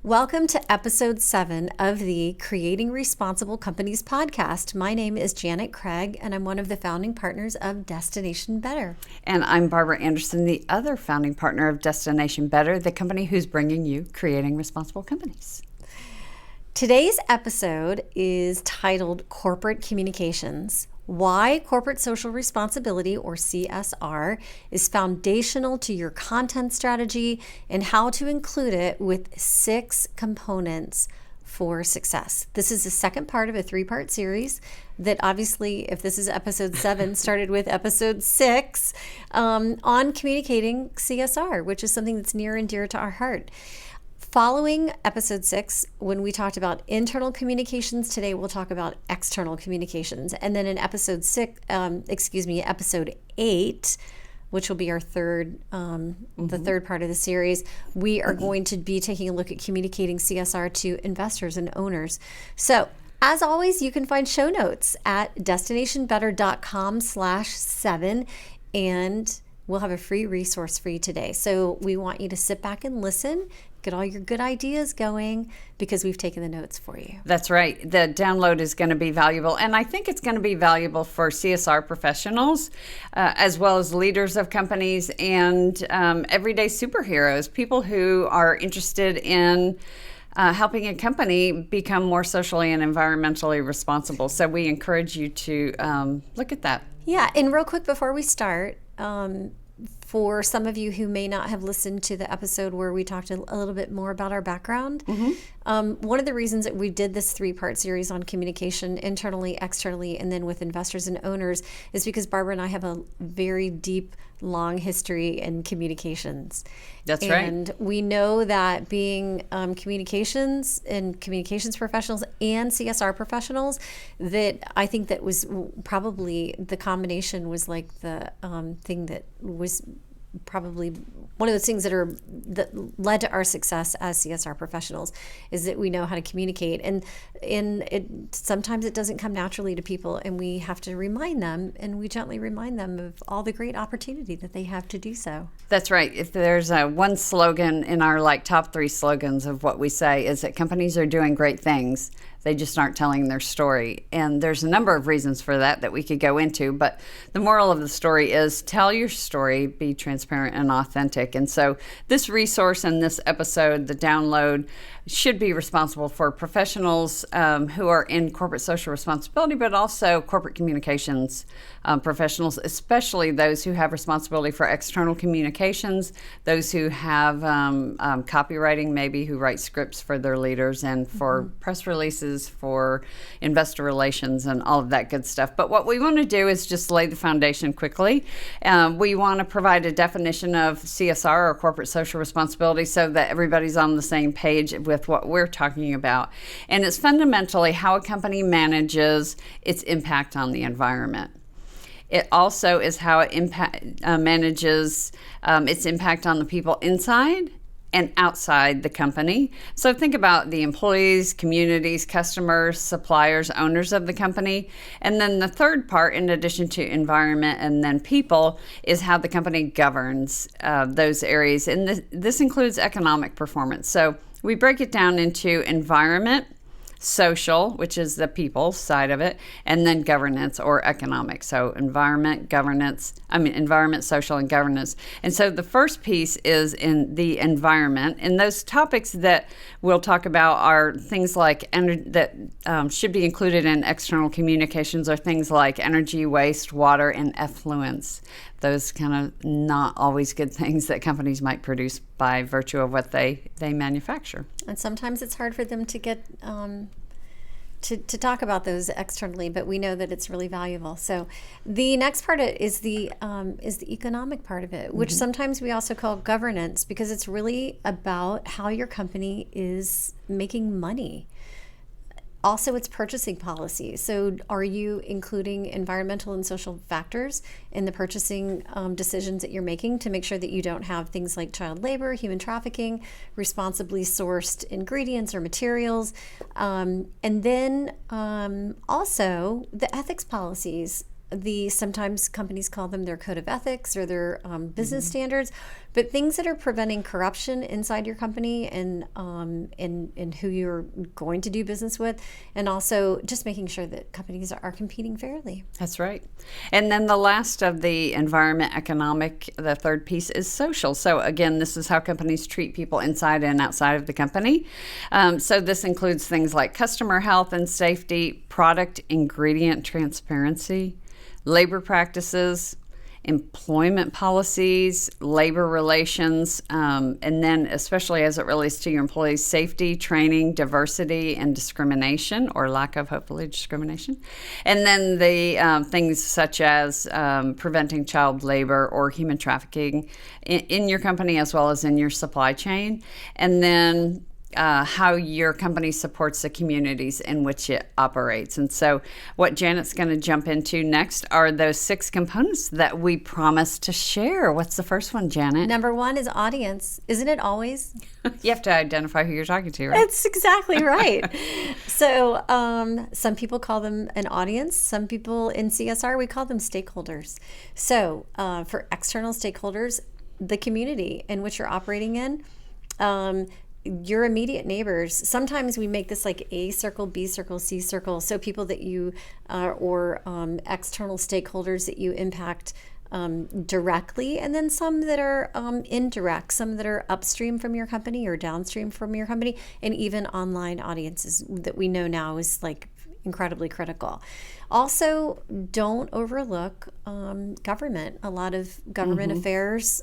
Welcome to episode 7 of the Creating Responsible Companies podcast. My name is Janet Craig, and I'm one of the founding partners of Destination Better. And I'm Barbara Anderson, the other founding partner of Destination Better, the company who's bringing you Creating Responsible Companies. Today's episode is titled Corporate Communications: Why Corporate Social Responsibility, or CSR, is foundational to your content strategy and how to include it with 6 components for success. This is the second part of a 3-part series that obviously, if this is episode 7, started with episode 6 on communicating CSR, which is something that's near and dear to our heart. Following episode 6, when we talked about internal communications, today we'll talk about external communications. And then in episode 8, which will be our third, the third part of the series, we are going to be taking a look at communicating CSR to investors and owners. So as always, you can find show notes at destinationbetter.com/7, and we'll have a free resource for you today. So we want you to sit back and listen, get all your good ideas going, because we've taken the notes for you. That's right. The download is going to be valuable. And I think it's going to be valuable for CSR professionals, as well as leaders of companies and everyday superheroes, people who are interested in helping a company become more socially and environmentally responsible. So we encourage you to look at that. Yeah. And real quick before we start, for some of you who may not have listened to the episode where we talked a little bit more about our background, one of the reasons that we did this 3-part series on communication internally, externally, and then with investors and owners is because Barbara and I have a very deep, long history in communications. That's right. And we know that being communications and communications professionals and CSR professionals, that I think that was probably the combination was like the thing that was probably one of those things that led to our success as CSR professionals, is that we know how to communicate, and sometimes it doesn't come naturally to people, and we have to remind them, and we gently remind them of all the great opportunity that they have to do so. That's right. If there's one slogan in our top 3 slogans of what we say, is that companies are doing great things. They just aren't telling their story. And there's a number of reasons for that we could go into. But the moral of the story is tell your story, be transparent and authentic. And so this resource and this episode, the download, should be responsible for professionals who are in corporate social responsibility, but also corporate communications professionals, especially those who have responsibility for external communications, those who have copywriting, maybe who write scripts for their leaders, and for press releases, for investor relations, and all of that good stuff. But what we want to do is just lay the foundation quickly. We want to provide a definition of CSR, or corporate social responsibility, so that everybody's on the same page with what we're talking about. And it's fundamentally how a company manages its impact on the environment. It also is how it manages its impact on the people inside and outside the company. So think about the employees, communities, customers, suppliers, owners of the company. And then the third part, in addition to environment and then people, is how the company governs those areas. And this includes economic performance. So we break it down into environment, social, which is the people side of it, and then governance, or economic. So environment, social, and governance. And so the first piece is in the environment. And those topics that we'll talk about are things like that should be included in external communications, are things like energy, waste, water, and effluents. Those kind of not always good things that companies might produce by virtue of what they manufacture. And sometimes it's hard for them to get to talk about those externally, but we know that it's really valuable. So the next part is the economic part of it, which sometimes we also call governance, because it's really about how your company is making money. Also, it's purchasing policy. So are you including environmental and social factors in the purchasing decisions that you're making to make sure that you don't have things like child labor, human trafficking, responsibly sourced ingredients or materials? And then also the ethics policies sometimes companies call them their code of ethics or their business standards, but things that are preventing corruption inside your company and who you're going to do business with, and also just making sure that companies are competing fairly. That's right. And then the last of the environment, economic, the third piece is social. So again, this is how companies treat people inside and outside of the company. So this includes things like customer health and safety, product ingredient transparency, labor practices, employment policies, labor relations, and then especially as it relates to your employees' safety, training, diversity, and discrimination, or lack of, hopefully, discrimination. And then the things such as preventing child labor or human trafficking in your company as well as in your supply chain. And then how your company supports the communities in which it operates. And so what Janet's going to jump into next are those 6 components that we promised to share. What's the first one, Janet? Number 1 is audience. Isn't it always? You have to identify who you're talking to, right? That's exactly right. So some people call them an audience. Some people in CSR, we call them stakeholders. So for external stakeholders, the community in which you're operating in, your immediate neighbors. Sometimes we make this like A circle, B circle, C circle. So people that you or external stakeholders that you impact directly, and then some that are indirect, some that are upstream from your company or downstream from your company, and even online audiences that we know now is like incredibly critical. Also, don't overlook government. A lot of government affairs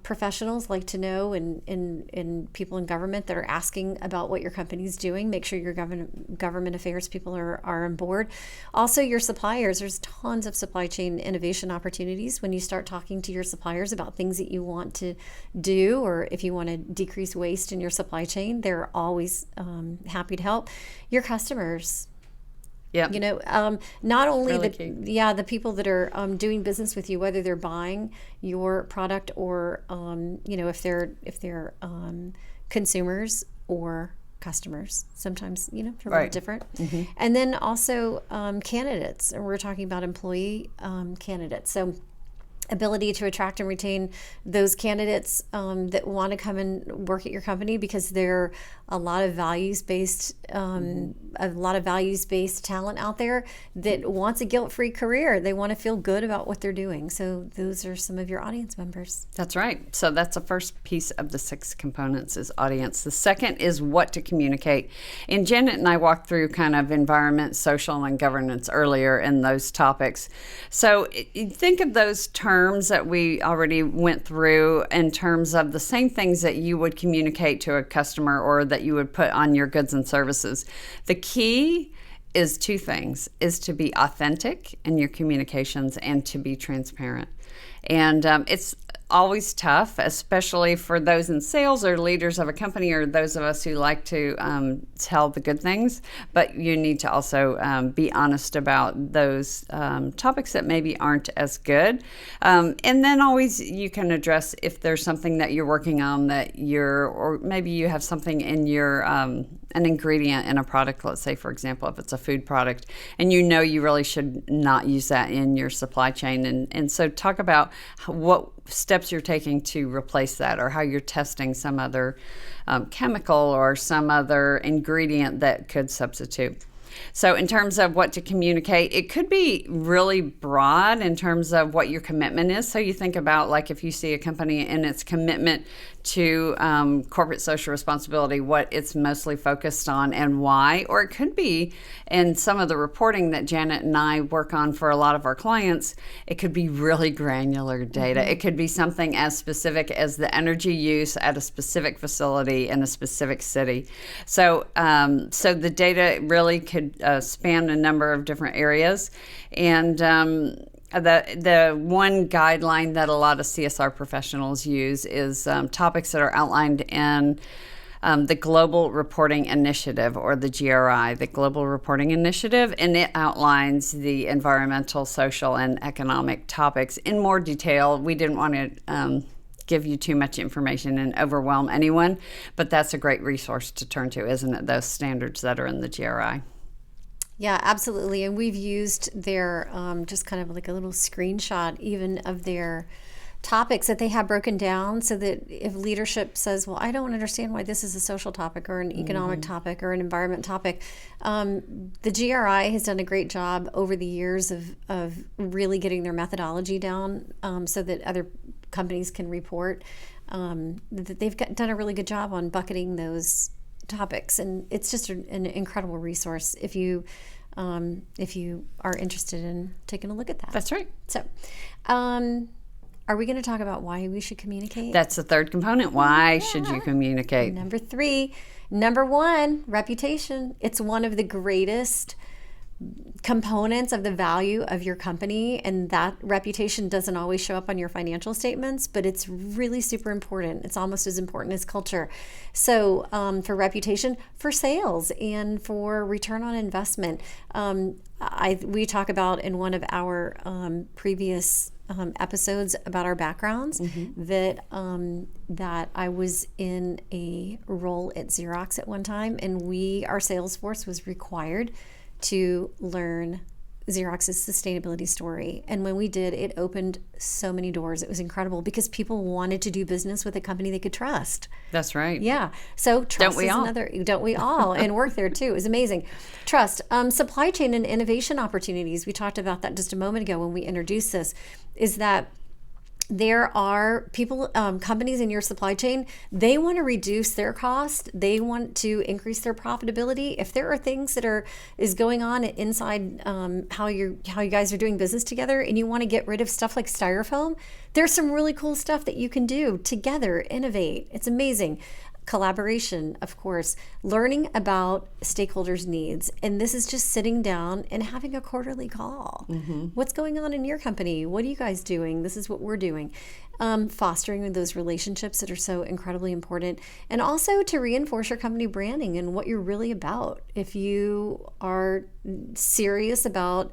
professionals like to know, and people in government that are asking about what your company's doing. Make sure your government affairs people are on board. Also, your suppliers. There's tons of supply chain innovation opportunities when you start talking to your suppliers about things that you want to do, or if you want to decrease waste in your supply chain, they're always happy to help. Your customers. Yeah. Not only really the people that are doing business with you, whether they're buying your product or if they're consumers or customers. Sometimes they're a little different. And then also candidates, and we're talking about employee candidates. So ability to attract and retain those candidates that want to come and work at your company, because there are a lot of values-based talent out there that wants a guilt-free career. They want to feel good about what they're doing. So those are some of your audience members. That's right. So that's the first piece of the 6 components is audience. The second is what to communicate. And Janet and I walked through kind of environment, social, and governance earlier in those topics. So think of those terms that we already went through in terms of the same things that you would communicate to a customer or that you would put on your goods and services. The key is 2 things, is to be authentic in your communications and to be transparent. And it's always tough, especially for those in sales or leaders of a company or those of us who like to tell the good things. But you need to also be honest about those topics that maybe aren't as good. And then always you can address if there's something that you're working on that or maybe you have something in your an ingredient in a product, let's say, for example, if it's a food product, and you really should not use that in your supply chain. And so talk about what steps you're taking to replace that, or how you're testing some other chemical or some other ingredient that could substitute. So in terms of what to communicate, it could be really broad in terms of what your commitment is. So you think about, like, if you see a company and its commitment to corporate social responsibility, what it's mostly focused on and why. Or it could be in some of the reporting that Janet and I work on for a lot of our clients, it could be really granular data. It could be something as specific as the energy use at a specific facility in a specific city. So so the data really could span a number of different areas. And the one guideline that a lot of CSR professionals use is topics that are outlined in the Global Reporting Initiative, or the GRI, the Global Reporting Initiative, and it outlines the environmental, social, and economic topics in more detail. We didn't want to give you too much information and overwhelm anyone, but that's a great resource to turn to, isn't it? Those standards that are in the GRI. Yeah, absolutely. And we've used their just kind of like a little screenshot even of their topics that they have broken down so that if leadership says, well, I don't understand why this is a social topic or an economic topic or an environment topic, the GRI has done a great job over the years of really getting their methodology down so that other companies can report that they've done a really good job on bucketing those topics, and it's just an incredible resource if you are interested in taking a look at that. That's right. So, are we going to talk about why we should communicate? That's the third component. Why should you communicate? Number 3. Number 1, reputation. It's one of the greatest components of the value of your company, and that reputation doesn't always show up on your financial statements, but it's really super important. It's almost as important as culture. So for reputation, for sales, and for return on investment, we talk about in one of our previous episodes about our backgrounds that I was in a role at Xerox at one time, and our sales force was required to learn Xerox's sustainability story. And when we did, it opened so many doors. It was incredible because people wanted to do business with a company they could trust. That's right. Yeah. So trust is another, don't we all? And work there too. It was amazing. Trust. Supply chain and innovation opportunities. We talked about that just a moment ago when we introduced this, is that there are people, companies in your supply chain, they want to reduce their cost. They want to increase their profitability. If there are things that is going on inside how you guys are doing business together, and you want to get rid of stuff like styrofoam, there's some really cool stuff that you can do together, innovate. It's amazing. Collaboration, of course, learning about stakeholders' needs. And this is just sitting down and having a quarterly call. What's going on in your company? What are you guys doing? This is what we're doing. Fostering those relationships that are so incredibly important. And also to reinforce your company branding and what you're really about. If you are serious about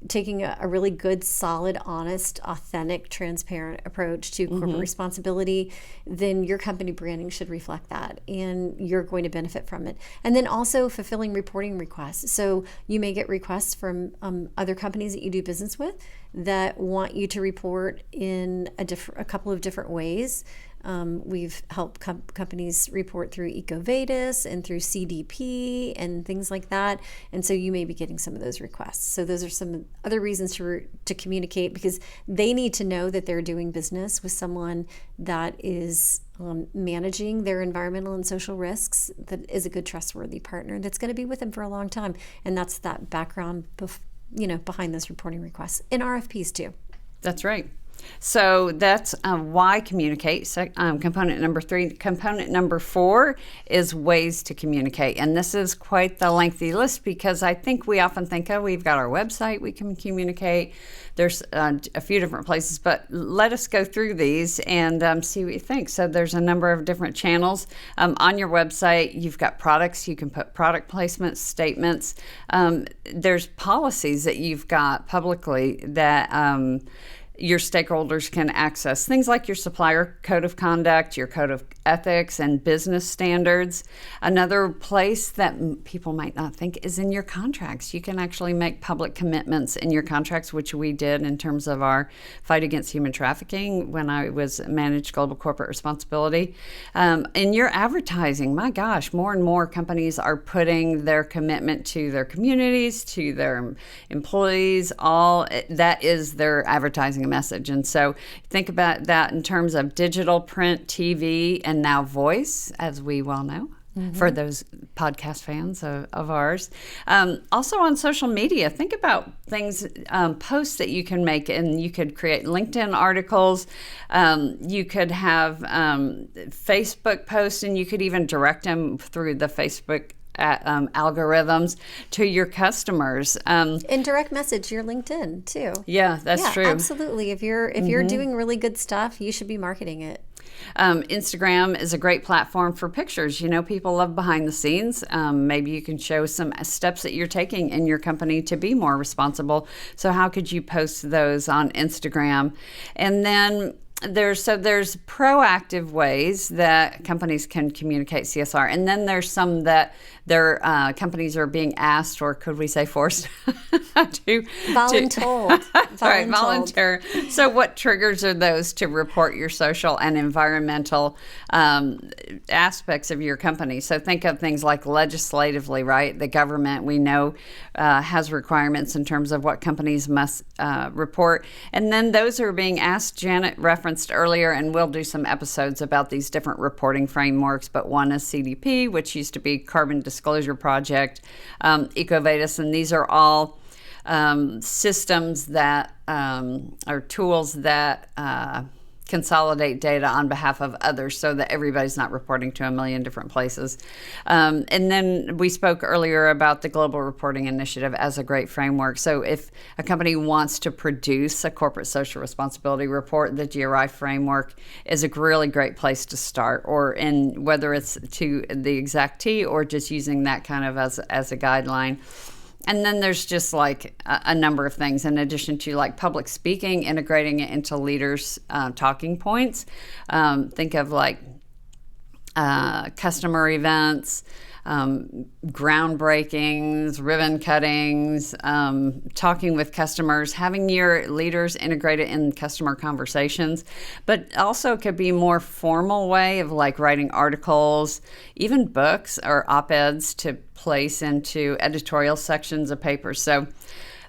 taking a really good, solid, honest, authentic, transparent approach to corporate responsibility, then your company branding should reflect that, and you're going to benefit from it. And then also fulfilling reporting requests. So you may get requests from other companies that you do business with that want you to report in a couple of different ways. We've helped companies report through EcoVadis and through CDP and things like that. And so you may be getting some of those requests. So those are some other reasons to communicate, because they need to know that they're doing business with someone that is managing their environmental and social risks, that is a good, trustworthy partner that's going to be with them for a long time. And that's that background behind those reporting requests in RFPs too. That's right. So that's why communicate. So, component number 3. Component number 4 is ways to communicate. And this is quite the lengthy list, because I think we often think, we've got our website, we can communicate. There's a few different places, but let us go through these and see what you think. So there's a number of different channels. On your website, you've got products. You can put product placements, statements. There's policies that you've got publicly that your stakeholders can access. Things like your supplier code of conduct, your code of ethics and business standards. Another place that people might not think is in your contracts. You can actually make public commitments in your contracts, which we did in terms of our fight against human trafficking when I was managed global corporate responsibility. In your advertising, my gosh, more and more companies are putting their commitment to their communities, to their employees, all that is their advertising message. And so think about that in terms of digital, print, TV, and now voice, as we well know. For those podcast fans of ours. Also on social media, think about things, posts that you can make, and you could create LinkedIn articles. You could have Facebook posts, and you could even direct them through the Facebook algorithms to your customers. And direct message your LinkedIn too. Yeah, that's true. Absolutely. If you're doing really good stuff, you should be marketing it. Instagram is a great platform for pictures. People love behind the scenes. Maybe you can show some steps that you're taking in your company to be more responsible. So how could you post those on Instagram? And then there's proactive ways that companies can communicate CSR, and then there's some that their companies are being asked, or could we say forced, to voluntold. Right, volunteer. So what triggers are those to report your social and environmental aspects of your company? So think of things like legislatively, right? The government, we know, has requirements in terms of what companies must report. And then those are being asked, Janet referenced earlier, and we'll do some episodes about these different reporting frameworks, but one is CDP, which used to be Carbon Disclosure Project, EcoVadis, and these are all systems that are tools that consolidate data on behalf of others so that everybody's not reporting to a million different places. And then we spoke earlier about the Global Reporting Initiative as a great framework. So if a company wants to produce a corporate social responsibility report, the GRI framework is a really great place to start, or in whether it's to the exact T or just using that kind of as a guideline. And then there's just like a number of things in addition to like public speaking, integrating it into leaders' talking points. Think of like customer events, groundbreakings, ribbon cuttings, talking with customers, having your leaders integrate it in customer conversations, but also could be more formal way of like writing articles, even books or op-eds to place into editorial sections of papers. So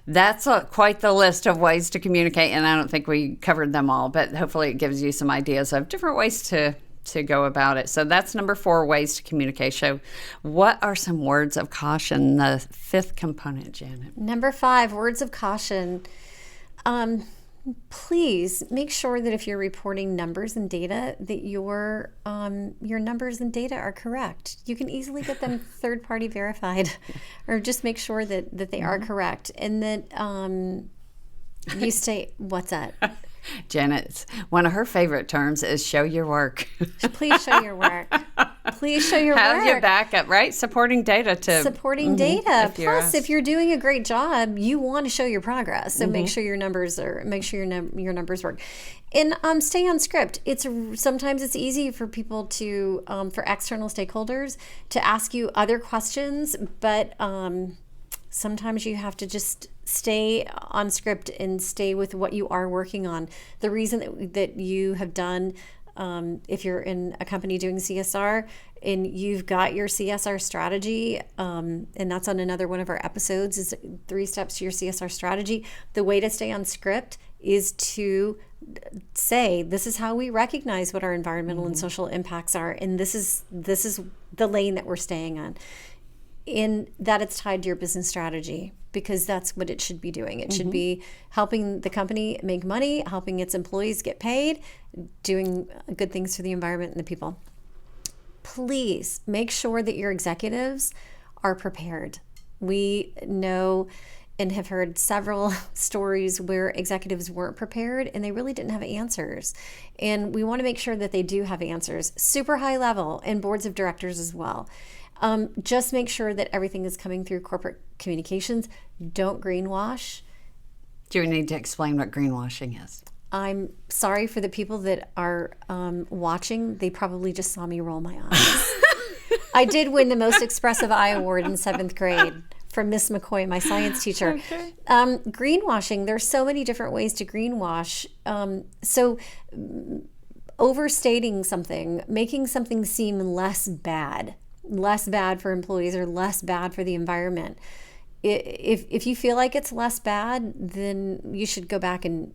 that's quite the list of ways to communicate, and I don't think we covered them all, but hopefully it gives you some ideas of different ways to go about it. So that's number 4, ways to communicate. So what are some words of caution, the 5th component, Janet? Number 5, words of caution. Please make sure that if you're reporting numbers and data, that your numbers and data are correct. You can easily get them third-party verified, or just make sure that they are correct. And that you say, what's that? Janet's one of her favorite terms is show your work. Please show your work. Please show your work. Have your backup, right? Supporting data. Data. Plus, if you're doing a great job, you want to show your progress. So make sure your numbers your numbers work. And stay on script. Sometimes it's easy for people to for external stakeholders to ask you other questions, but sometimes you have to just stay on script and stay with what you are working on. The reason that you have done, if you're in a company doing CSR and you've got your CSR strategy, and that's on another one of our episodes, is 3 steps to your CSR strategy. The way to stay on script is to say, this is how we recognize what our environmental and social impacts are, and this is the lane that we're staying on. In that it's tied to your business strategy, because that's what it should be doing. It should be helping the company make money, helping its employees get paid, doing good things for the environment and the people. Please make sure that your executives are prepared. We know and have heard several stories where executives weren't prepared and they really didn't have answers. And we want to make sure that they do have answers, super high level, and boards of directors as well. Just make sure that everything is coming through corporate communications. Don't greenwash. Do we need to explain what greenwashing is? I'm sorry for the people that are watching. They probably just saw me roll my eyes. I did win the Most Expressive Eye Award in 7th grade from Miss McCoy, my science teacher. Okay. Greenwashing, there's so many different ways to greenwash. So overstating something, making something seem less bad for employees or less bad for the environment. If you feel like it's less bad, then you should go back and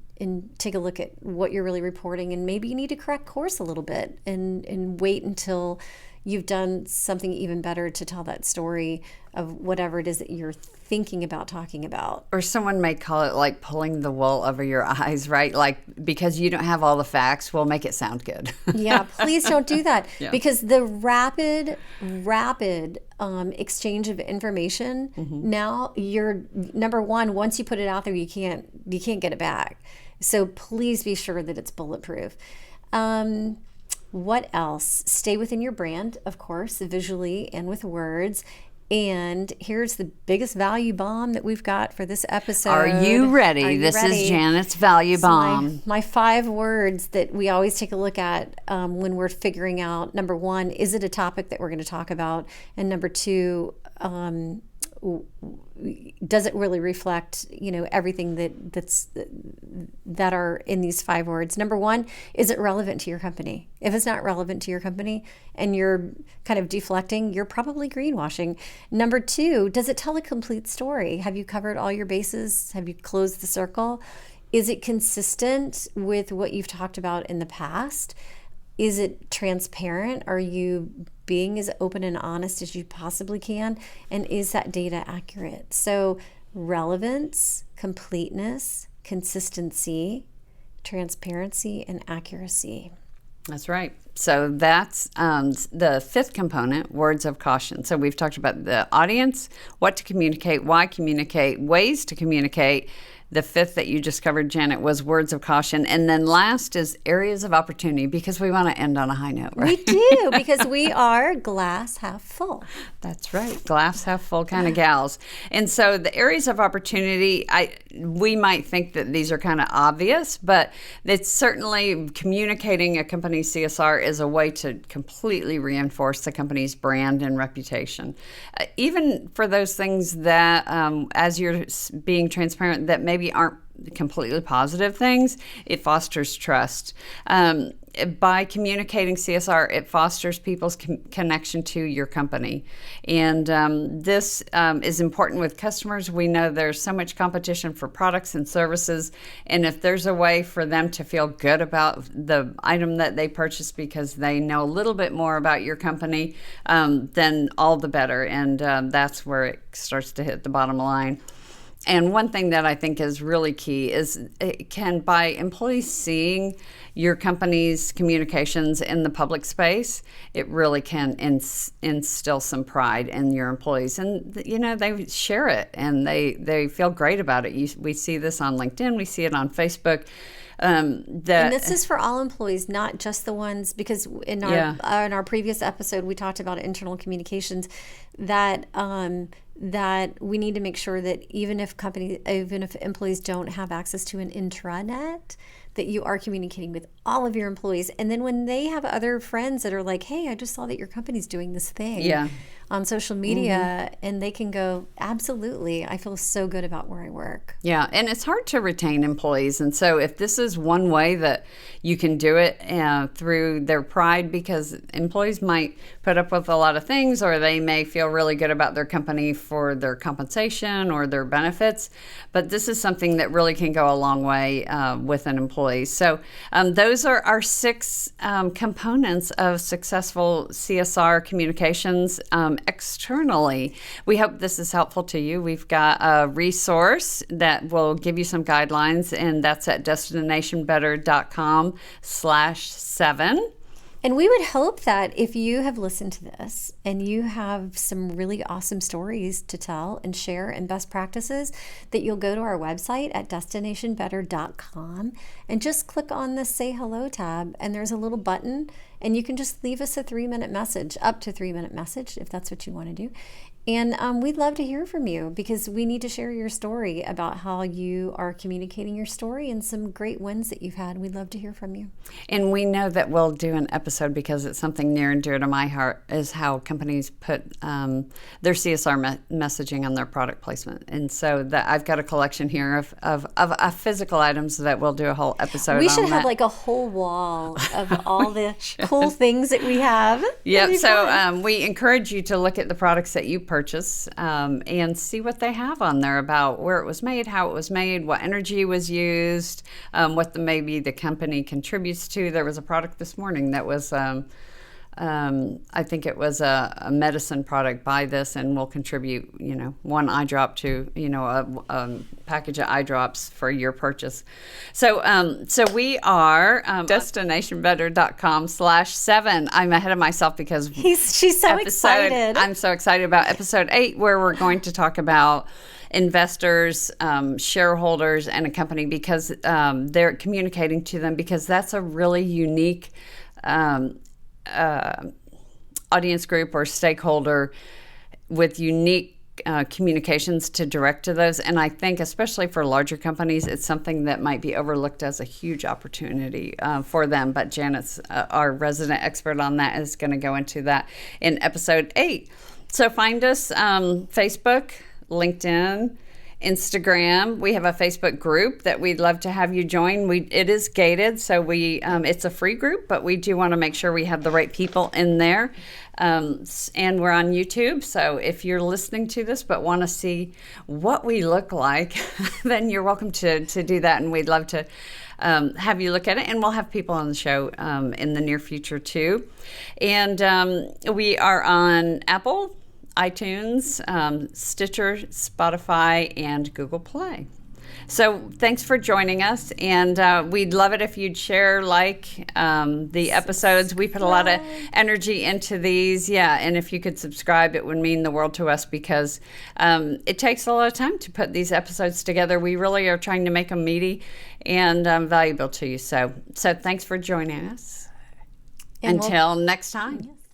take a look at what you're really reporting, and maybe you need to correct course a little bit and wait until you've done something even better to tell that story of whatever it is that you're thinking about talking about. Or someone may call it like pulling the wool over your eyes, right? Like, because you don't have all the facts, we'll make it sound good. Yeah, please don't do that. Yeah. Because the rapid exchange of information, now you're, number one, once you put it out there, you can't get it back. So please be sure that it's bulletproof. What else? Stay within your brand, of course, visually and with words. And here's the biggest value bomb that we've got for this episode. Are you ready? Are you this ready? is Janet's value So bomb. my 5 words that we always take a look at when we're figuring out, number 1, is it a topic that we're going to talk about? And number 2, does it really reflect, everything that are in these 5 words? Number 1, is it relevant to your company? If it's not relevant to your company and you're kind of deflecting, you're probably greenwashing. Number 2, does it tell a complete story? Have you covered all your bases? Have you closed the circle? Is it consistent with what you've talked about in the past? Is it transparent? Are you being as open and honest as you possibly can? And is that data accurate? So relevance, completeness, consistency, transparency, and accuracy. That's right. So that's the 5th component, words of caution. So we've talked about the audience, what to communicate, why communicate, ways to communicate. The 5th that you just covered, Janet, was words of caution. And then last is areas of opportunity, because we want to end on a high note, right? We do, because we are glass half full. That's right. Glass half full kind of gals. And so the areas of opportunity, we might think that these are kind of obvious, but it's certainly communicating a company's CSR is a way to completely reinforce the company's brand and reputation. Even for those things that, as you're being transparent, that maybe aren't completely positive things, it fosters trust. By communicating CSR, it fosters people's connection to your company. And this is important with customers. We know there's so much competition for products and services. And if there's a way for them to feel good about the item that they purchased because they know a little bit more about your company, then all the better. And that's where it starts to hit the bottom line. And one thing that I think is really key is by employees seeing your company's communications in the public space, it really can instill some pride in your employees. And, they share it and they feel great about it. We see this on LinkedIn. We see it on Facebook. And this is for all employees, not just the ones, because in our previous episode, we talked about internal communications that we need to make sure that even if employees don't have access to an intranet, that you are communicating with all of your employees. And then when they have other friends that are like, hey, I just saw that your company's doing this thing on social media, and they can go, absolutely, I feel so good about where I work. Yeah, and it's hard to retain employees. And so if this is one way that you can do it through their pride, because employees might put up with a lot of things, or they may feel really good about their company for their compensation or their benefits. But this is something that really can go a long way with an employee. So those are our 6 components of successful CSR communications externally. We hope this is helpful to you. We've got a resource that will give you some guidelines, and that's at destinationbetter.com/7. And we would hope that if you have listened to this and you have some really awesome stories to tell and share and best practices, that you'll go to our website at destinationbetter.com and just click on the Say Hello tab, and there's a little button, and you can just leave us a 3-minute message, up to 3-minute message, if that's what you want to do. And we'd love to hear from you, because we need to share your story about how you are communicating your story and some great wins that you've had. We'd love to hear from you. And we know that we'll do an episode, because it's something near and dear to my heart, is how companies put their CSR messaging on their product placement. And so I've got a collection here of physical items that we'll do a whole episode on. We should have like a whole wall of all the cool things that we have. Yep. So we encourage you to look at the products that you purchase and see what they have on there about where it was made, how it was made, what energy was used, what maybe the company contributes to. There was a product this morning that was I think it was a medicine product. Buy this and we'll contribute, 1 eye drop to, a package of eye drops for your purchase. So we are destinationbetter.com/7. I'm ahead of myself because she's so excited. I'm so excited about episode 8, where we're going to talk about investors, shareholders, and a company, because they're communicating to them, because that's a really unique audience group or stakeholder. with unique communications to direct to those. And I think, especially for larger companies, it's something that might be overlooked as a huge opportunity for them. But Janet's our resident expert on that, is going to go into that in episode 8. So find us Facebook, LinkedIn, Instagram. We have a Facebook group that we'd love to have you join. It is gated, so it's a free group, but we do want to make sure we have the right people in there. And we're on YouTube, so if you're listening to this but want to see what we look like, then you're welcome to do that, and we'd love to have you look at it. And we'll have people on the show in the near future too. And we are on Apple, iTunes, Stitcher, Spotify, and Google Play. So thanks for joining us, and we'd love it if you'd share, the episodes. We put a lot of energy into these, and if you could subscribe, it would mean the world to us, because it takes a lot of time to put these episodes together. We really are trying to make them meaty and valuable to you. So thanks for joining us. Until next time. Yes.